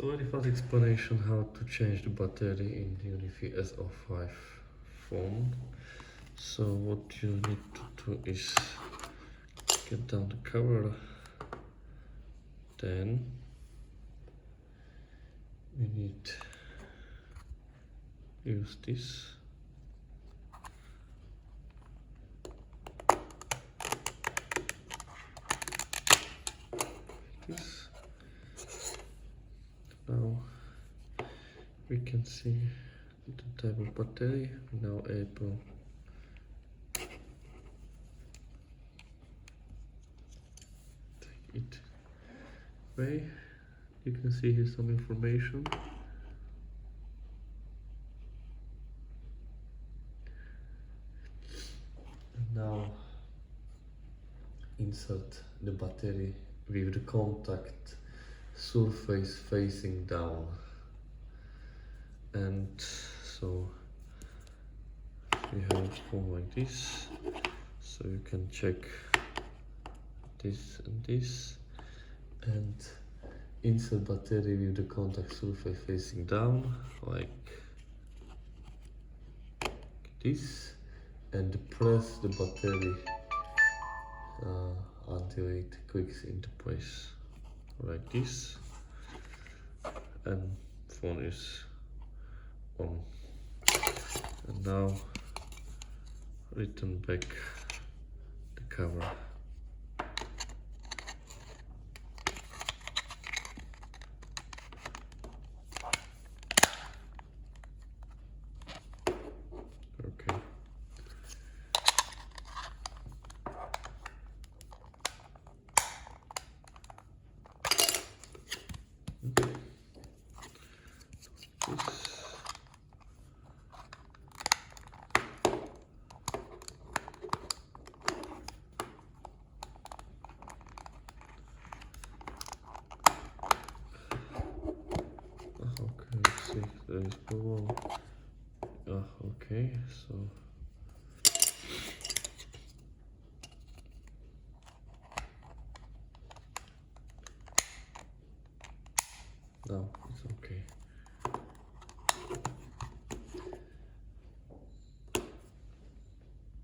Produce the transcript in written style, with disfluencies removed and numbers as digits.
So very fast explanation how to change the battery in Unify SL5 phone. So what you need to do is get down the cover, then we need to use this. This. Now we can see the type of battery. Now able take it away. You can see here some information. And now insert the battery with the contact surface facing down. And so we have a phone like this, so you can check this and this, and insert battery with the contact surface facing down like this, and press the battery until it clicks into place like this, and phone is on. And now return back the cover. Okay. This. Okay, let's see, there is power. Okay, so now it's okay.